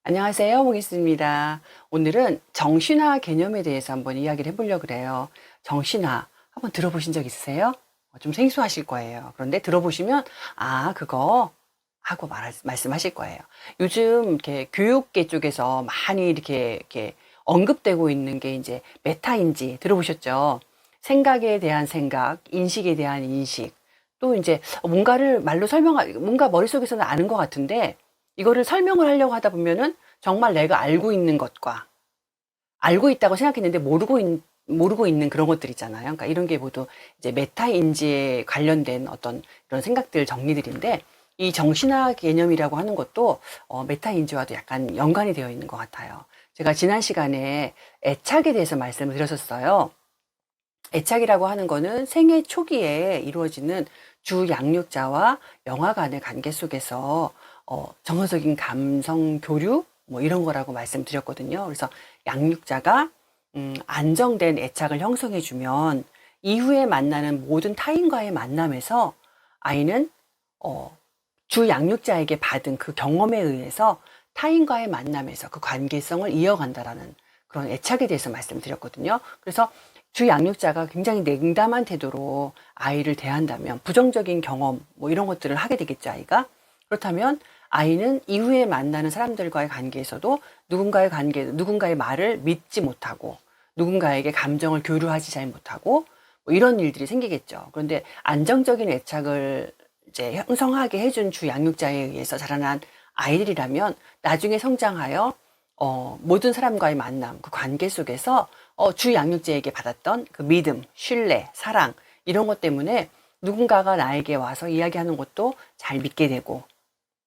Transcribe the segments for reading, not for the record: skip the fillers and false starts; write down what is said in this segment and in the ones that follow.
안녕하세요, 모기스입니다. 오늘은 정신화 개념에 대해서 한번 이야기를 해보려고 그래요. 정신화 한번 들어보신 적 있으세요? 좀 생소하실 거예요. 그런데 들어보시면 그거 하고 말씀하실 거예요. 요즘 이렇게 교육계 쪽에서 많이 이렇게 언급되고 있는 게 이제 메타인지 들어보셨죠? 생각에 대한 생각, 인식에 대한 인식, 또 이제 뭔가를 말로 뭔가 머릿속에서는 아는 것 같은데 이거를 설명을 하려고 하다 보면은 정말 내가 알고 있는 것과 알고 있다고 생각했는데 모르고 있는 그런 것들 있잖아요. 그러니까 이런 게 모두 이제 메타인지에 관련된 어떤 이런 생각들 정리들인데 이 정신화 개념이라고 하는 것도 메타인지와도 약간 연관이 되어 있는 것 같아요. 제가 지난 시간에 애착에 대해서 말씀을 드렸었어요. 애착이라고 하는 거는 생애 초기에 이루어지는 주 양육자와 영아 간의 관계 속에서 정서적인 감성 교류 뭐 이런 거라고 말씀드렸거든요. 그래서 양육자가 안정된 애착을 형성해 주면 이후에 만나는 모든 타인과의 만남에서 아이는 주 양육자에게 받은 그 경험에 의해서 타인과의 만남에서 그 관계성을 이어간다라는 그런 애착에 대해서 말씀드렸거든요. 그래서 주 양육자가 굉장히 냉담한 태도로 아이를 대한다면 부정적인 경험 뭐 이런 것들을 하게 되겠죠, 아이가. 그렇다면 아이는 이후에 만나는 사람들과의 관계에서도 누군가의 말을 믿지 못하고 누군가에게 감정을 교류하지 잘 못하고 뭐 이런 일들이 생기겠죠. 그런데 안정적인 애착을 이제 형성하게 해준 주 양육자에 의해서 자라난 아이들이라면 나중에 성장하여 모든 사람과의 만남, 그 관계 속에서 주 양육자에게 받았던 그 믿음, 신뢰, 사랑 이런 것 때문에 누군가가 나에게 와서 이야기하는 것도 잘 믿게 되고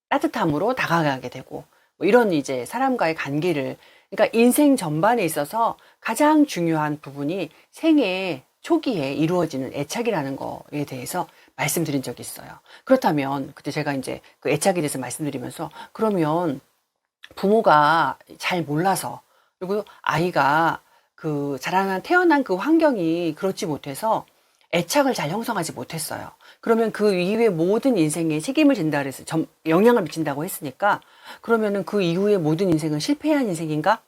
따뜻함으로 다가가게 되고 뭐 이런 이제 사람과의 관계를 그러니까 인생 전반에 있어서 가장 중요한 부분이 생애 초기에 이루어지는 애착이라는 거에 대해서 말씀드린 적이 있어요. 그렇다면 그때 제가 이제 그 애착에 대해서 말씀드리면서 그러면 부모가 잘 몰라서 그리고 아이가 그 태어난 그 환경이 그렇지 못해서 애착을 잘 형성하지 못했어요. 그러면 그 이후에 모든 인생에 책임을 진다 그래서 영향을 미친다고 했으니까 그러면은 그 이후에 모든 인생은 실패한 인생인가?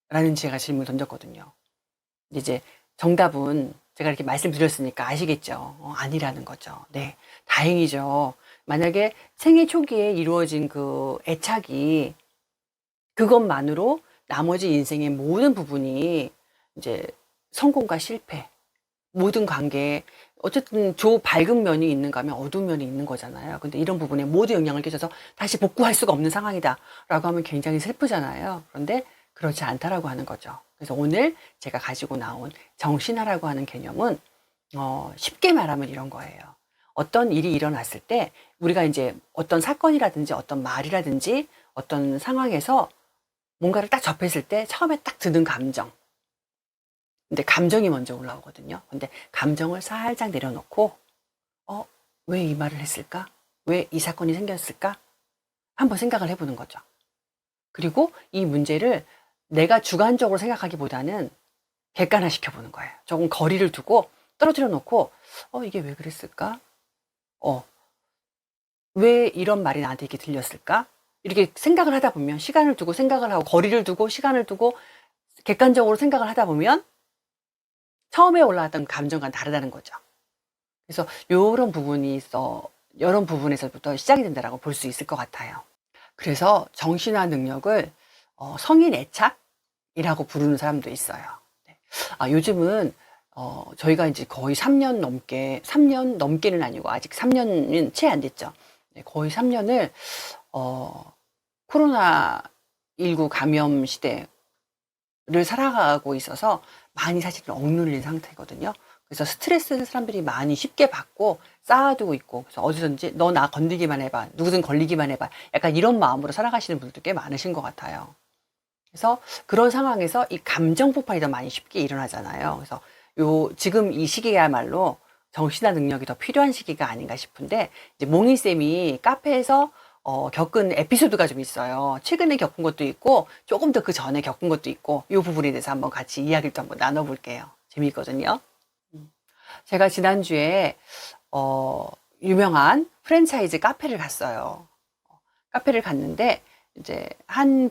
라는 제가 질문을 던졌거든요. 이제 정답은 제가 이렇게 말씀드렸으니까 아시겠죠? 아니라는 거죠. 네. 다행이죠. 만약에 생애 초기에 이루어진 그 애착이 그것만으로 나머지 인생의 모든 부분이 이제 성공과 실패, 모든 관계에 어쨌든 밝은 면이 있는가 하면 어두운 면이 있는 거잖아요. 근데 이런 부분에 모두 영향을 끼쳐서 다시 복구할 수가 없는 상황이다라고 하면 굉장히 슬프잖아요. 그런데 그렇지 않다라고 하는 거죠. 그래서 오늘 제가 가지고 나온 정신화라고 하는 개념은 쉽게 말하면 이런 거예요. 어떤 일이 일어났을 때 우리가 이제 어떤 사건이라든지 어떤 말이라든지 어떤 상황에서 뭔가를 딱 접했을 때 처음에 딱 드는 감정. 근데 감정이 먼저 올라오거든요. 근데 감정을 살짝 내려놓고, 왜 이 말을 했을까? 왜 이 사건이 생겼을까? 한번 생각을 해보는 거죠. 그리고 이 문제를 내가 주관적으로 생각하기보다는 객관화 시켜보는 거예요. 조금 거리를 두고 떨어뜨려 놓고, 이게 왜 그랬을까? 왜 이런 말이 나한테 이렇게 들렸을까? 이렇게 생각을 하다 보면 시간을 두고 생각을 하고 거리를 두고 시간을 두고 객관적으로 생각을 하다 보면 처음에 올라왔던 감정과는 다르다는 거죠. 그래서 이런 부분에서부터 시작이 된다라고 볼 수 있을 것 같아요. 그래서 정신화 능력을 성인 애착이라고 부르는 사람도 있어요. 네. 요즘은 저희가 이제 거의 3년 넘게는 아니고 아직 3년은 채 안 됐죠. 네, 거의 3년을 코로나19 감염 시대를 살아가고 있어서 많이 사실은 억눌린 상태거든요. 그래서 스트레스를 사람들이 많이 쉽게 받고 쌓아두고 있고, 그래서 어디선지 너 나 건들기만 해봐, 누구든 걸리기만 해봐, 약간 이런 마음으로 살아가시는 분들도 꽤 많으신 것 같아요. 그래서 그런 상황에서 이 감정 폭발이 더 많이 쉽게 일어나잖아요. 그래서 지금 이 시기야말로 정신화 능력이 더 필요한 시기가 아닌가 싶은데, 이제 몽이쌤이 카페에서 겪은 에피소드가 좀 있어요. 최근에 겪은 것도 있고, 조금 더 그 전에 겪은 것도 있고, 이 부분에 대해서 한번 같이 이야기를 또 한번 나눠볼게요. 재미있거든요. 제가 지난주에, 유명한 프랜차이즈 카페를 갔어요. 카페를 갔는데, 이제, 한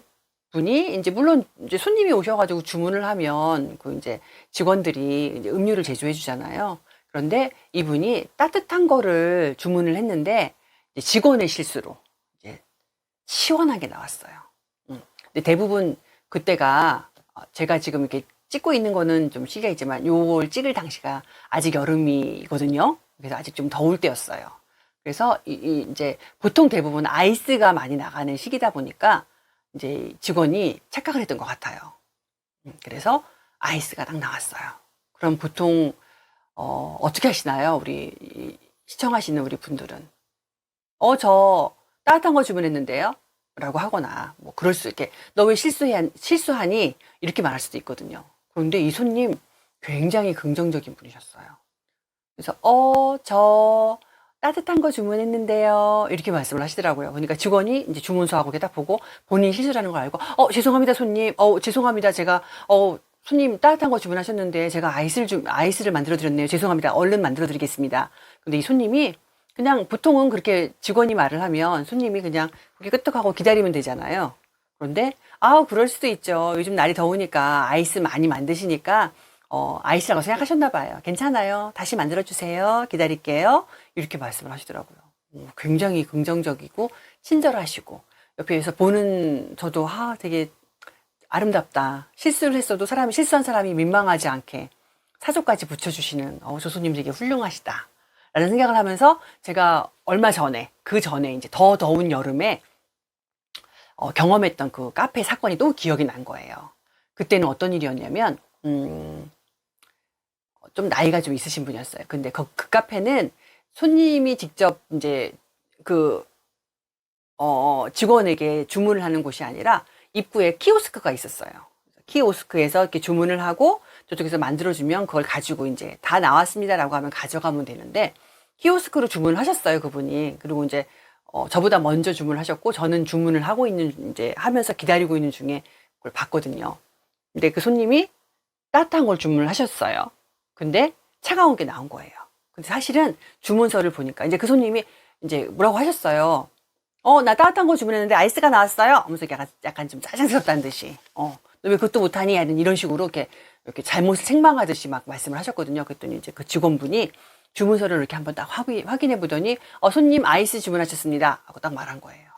분이 이제 물론 이제 손님이 오셔가지고 주문을 하면 그 이제 직원들이 이제 음료를 제조해 주잖아요. 그런데 이분이 따뜻한 거를 주문을 했는데 이제 직원의 실수로 이제 시원하게 나왔어요. 근데 대부분 그때가 제가 지금 이렇게 찍고 있는 거는 좀 시기가 있지만 요걸 찍을 당시가 아직 여름이거든요. 그래서 아직 좀 더울 때였어요. 그래서 이제 보통 대부분 아이스가 많이 나가는 시기다 보니까 이제 직원이 착각을 했던 것 같아요. 그래서 아이스가 딱 나왔어요. 그럼 보통 어떻게 하시나요? 우리 시청하시는 우리 분들은 저 따뜻한 거 주문했는데요? 라고 하거나 뭐 그럴 수 있게 너 왜 실수하니? 이렇게 말할 수도 있거든요. 그런데 이 손님 굉장히 긍정적인 분이셨어요. 그래서 저 따뜻한 거 주문했는데요. 이렇게 말씀을 하시더라고요. 그러니까 직원이 이제 주문서하고 이렇게 딱 보고 본인이 실수라는 걸 알고 죄송합니다 손님. 죄송합니다. 제가 손님 따뜻한 거 주문하셨는데 제가 아이스를 만들어 드렸네요. 죄송합니다. 얼른 만들어 드리겠습니다. 근데 이 손님이 그냥 보통은 그렇게 직원이 말을 하면 손님이 그냥 그렇게 끄떡하고 기다리면 되잖아요. 그런데 그럴 수도 있죠. 요즘 날이 더우니까 아이스 많이 만드시니까 아이스라고 생각하셨나 봐요. 괜찮아요. 다시 만들어 주세요. 기다릴게요. 이렇게 말씀을 하시더라고요. 굉장히 긍정적이고 친절하시고 옆에서 보는 저도 되게 아름답다. 실수를 했어도 실수한 사람이 민망하지 않게 사조까지 붙여주시는 저 손님 되게 훌륭하시다. 라는 생각을 하면서 제가 얼마 전에 그 전에 이제 더 더운 여름에 경험했던 그 카페 사건이 또 기억이 난 거예요. 그때는 어떤 일이었냐면 좀 나이가 좀 있으신 분이었어요. 근데 그 카페는 손님이 직접 이제 그 직원에게 주문을 하는 곳이 아니라 입구에 키오스크가 있었어요. 키오스크에서 이렇게 주문을 하고 저쪽에서 만들어주면 그걸 가지고 이제 다 나왔습니다라고 하면 가져가면 되는데 키오스크로 주문을 하셨어요, 그분이. 그리고 이제 저보다 먼저 주문을 하셨고 저는 주문을 하고 있는 이제 하면서 기다리고 있는 중에 그걸 봤거든요. 근데 그 손님이 따뜻한 걸 주문을 하셨어요. 근데 차가운 게 나온 거예요. 근데 사실은 주문서를 보니까 이제 그 손님이 이제 뭐라고 하셨어요. 나 따뜻한 거 주문했는데 아이스가 나왔어요. 하면서 약간 좀 짜증스럽다는 듯이. 너 왜 그것도 못하니? 이런 식으로 이렇게 잘못을 책망하듯이 막 말씀을 하셨거든요. 그랬더니 이제 그 직원분이 주문서를 이렇게 한번 딱 확인해 보더니 손님 아이스 주문하셨습니다. 하고 딱 말한 거예요.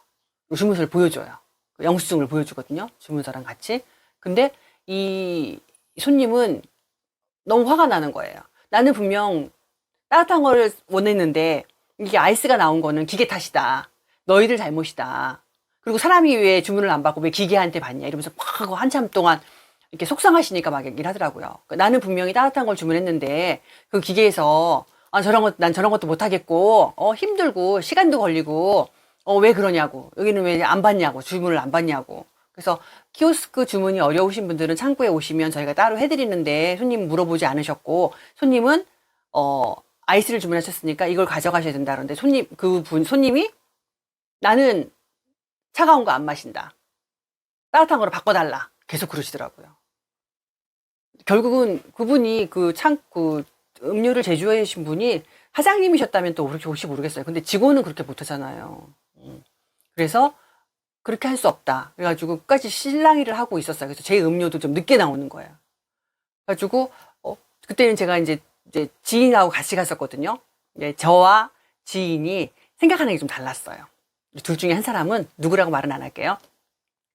주문서를 보여줘요. 그 영수증을 보여주거든요. 주문서랑 같이. 근데 이 손님은 너무 화가 나는 거예요. 나는 분명 따뜻한 거를 원했는데 이게 아이스가 나온 거는 기계 탓이다. 너희들 잘못이다. 그리고 사람이 왜 주문을 안 받고 왜 기계한테 받냐 이러면서 막 하고 한참 동안 이렇게 속상하시니까 막 얘기를 하더라고요. 나는 분명히 따뜻한 걸 주문했는데 그 기계에서 난 저런 것도 못 하겠고 힘들고 시간도 걸리고 왜 그러냐고 여기는 왜 안 받냐고 주문을 안 받냐고. 그래서 키오스크 주문이 어려우신 분들은 창구에 오시면 저희가 따로 해드리는데 손님 물어보지 않으셨고 손님은 아이스를 주문하셨으니까 이걸 가져가셔야 된다. 그런데 손님이 나는 차가운 거 안 마신다. 따뜻한 거로 바꿔달라. 계속 그러시더라고요. 결국은 그분이 그 음료를 제조해 주신 분이 사장님이셨다면 또 그렇게 혹시 모르겠어요. 근데 직원은 그렇게 못하잖아요. 그래서 그렇게 할 수 없다. 그래가지고 끝까지 실랑이를 하고 있었어요. 그래서 제 음료도 좀 늦게 나오는 거예요. 그래가지고 그때는 제가 이제 지인하고 같이 갔었거든요. 저와 지인이 생각하는 게 좀 달랐어요. 둘 중에 한 사람은 누구라고 말은 안 할게요.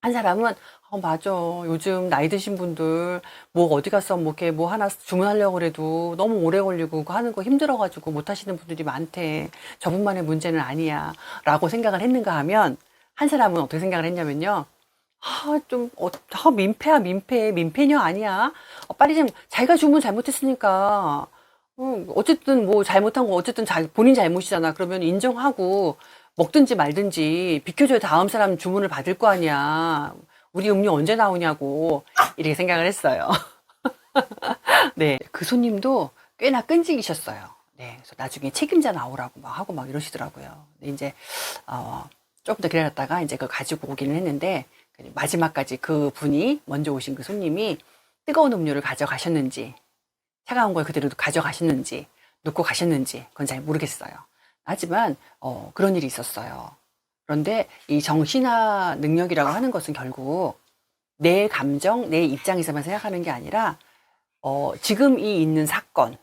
한 사람은 맞아. 요즘 나이 드신 분들 뭐 어디 가서 뭐 이렇게 뭐 하나 주문하려고 그래도 너무 오래 걸리고 그거 하는 거 힘들어가지고 못 하시는 분들이 많대. 저분만의 문제는 아니야. 라고 생각을 했는가 하면 한 사람은 어떻게 생각을 했냐면요. 민폐냐 아니야. 빨리 좀 자기가 주문 잘못했으니까 어쨌든 뭐 잘못한 거 어쨌든 본인 잘못이잖아. 그러면 인정하고 먹든지 말든지 비켜줘야 다음 사람 주문을 받을 거 아니야. 우리 음료 언제 나오냐고 이렇게 생각을 했어요. 네, 그 손님도 꽤나 끈질기셨어요. 네, 그래서 나중에 책임자 나오라고 막 하고 막 이러시더라고요. 근데 이제 조금 더 기다렸다가 이제 그걸 가지고 오기는 했는데 마지막까지 그 분이 먼저 오신 그 손님이 뜨거운 음료를 가져가셨는지 차가운 걸 그대로 가져가셨는지 놓고 가셨는지 그건 잘 모르겠어요. 하지만 그런 일이 있었어요. 그런데 이 정신화 능력이라고 하는 것은 결국 내 감정, 내 입장에서만 생각하는 게 아니라 지금 이 있는 사건,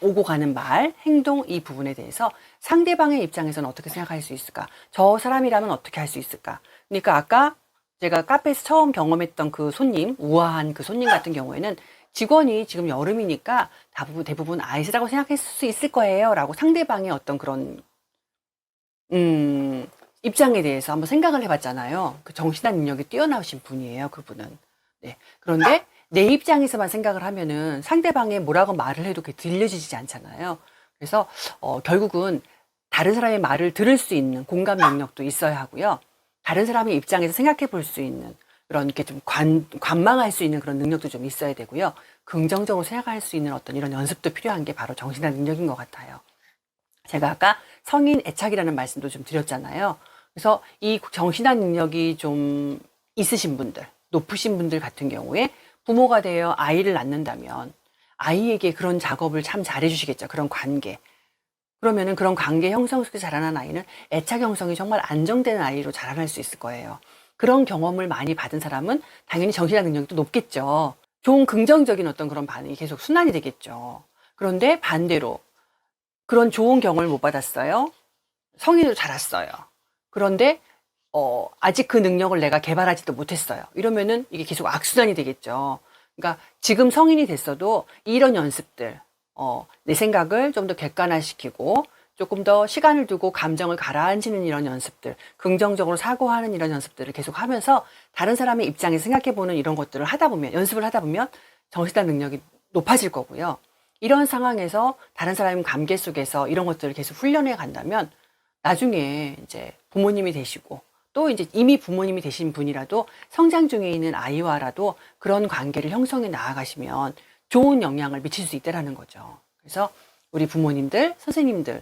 오고 가는 말, 행동 이 부분에 대해서 상대방의 입장에서는 어떻게 생각할 수 있을까? 저 사람이라면 어떻게 할 수 있을까? 그러니까 아까 제가 카페에서 처음 경험했던 그 손님, 우아한 그 손님 같은 경우에는 직원이 지금 여름이니까 대부분 아이스라고 생각했을 수 있을 거예요. 라고 상대방의 어떤 그런, 입장에 대해서 한번 생각을 해봤잖아요. 그 정신학 능력이 뛰어나신 분이에요. 그분은. 네. 그런데 내 입장에서만 생각을 하면은 상대방의 뭐라고 말을 해도 그게 들려지지 않잖아요. 그래서 결국은 다른 사람의 말을 들을 수 있는 공감 능력도 있어야 하고요. 다른 사람의 입장에서 생각해 볼 수 있는 그런 이렇게 좀 관망할 수 있는 그런 능력도 좀 있어야 되고요. 긍정적으로 생각할 수 있는 어떤 이런 연습도 필요한 게 바로 정신학 능력인 것 같아요. 제가 아까 성인 애착이라는 말씀도 좀 드렸잖아요. 그래서 이 정신학 능력이 좀 있으신 분들, 높으신 분들 같은 경우에 부모가 되어 아이를 낳는다면 아이에게 그런 작업을 참 잘해주시겠죠. 그런 관계. 그러면은 그런 관계 형성 속에 자라난 아이는 애착 형성이 정말 안정된 아이로 자라날 수 있을 거예요. 그런 경험을 많이 받은 사람은 당연히 정신학 능력이 또 높겠죠. 좋은 긍정적인 어떤 그런 반응이 계속 순환이 되겠죠. 그런데 반대로 그런 좋은 경험을 못 받았어요. 성인으로 자랐어요. 그런데 아직 그 능력을 내가 개발하지도 못했어요. 이러면은 이게 계속 악순환이 되겠죠. 그러니까 지금 성인이 됐어도 이런 연습들, 내 생각을 좀 더 객관화시키고 조금 더 시간을 두고 감정을 가라앉히는 이런 연습들, 긍정적으로 사고하는 이런 연습들을 계속 하면서 다른 사람의 입장에서 생각해보는 이런 것들을 하다 보면, 연습을 하다 보면 정신학 능력이 높아질 거고요. 이런 상황에서 다른 사람의 관계 속에서 이런 것들을 계속 훈련해 간다면 나중에 이제 부모님이 되시고 또 이제 이미 부모님이 되신 분이라도 성장 중에 있는 아이와라도 그런 관계를 형성해 나아가시면 좋은 영향을 미칠 수 있다라는 거죠. 그래서 우리 부모님들, 선생님들,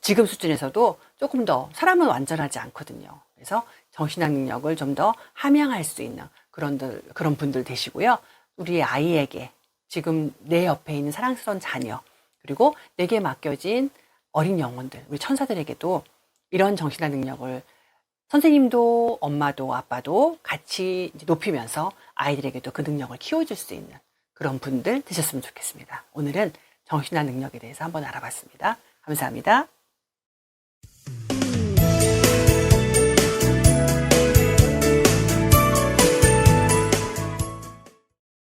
지금 수준에서도 조금 더 사람은 완전하지 않거든요. 그래서 정신학 능력을 좀 더 함양할 수 있는 그런 분들 되시고요. 우리 아이에게 지금 내 옆에 있는 사랑스러운 자녀, 그리고 내게 맡겨진 어린 영혼들, 우리 천사들에게도 이런 정신학 능력을 선생님도 엄마도 아빠도 같이 높이면서 아이들에게도 그 능력을 키워줄 수 있는 그런 분들 되셨으면 좋겠습니다. 오늘은 정신학 능력에 대해서 한번 알아봤습니다. 감사합니다.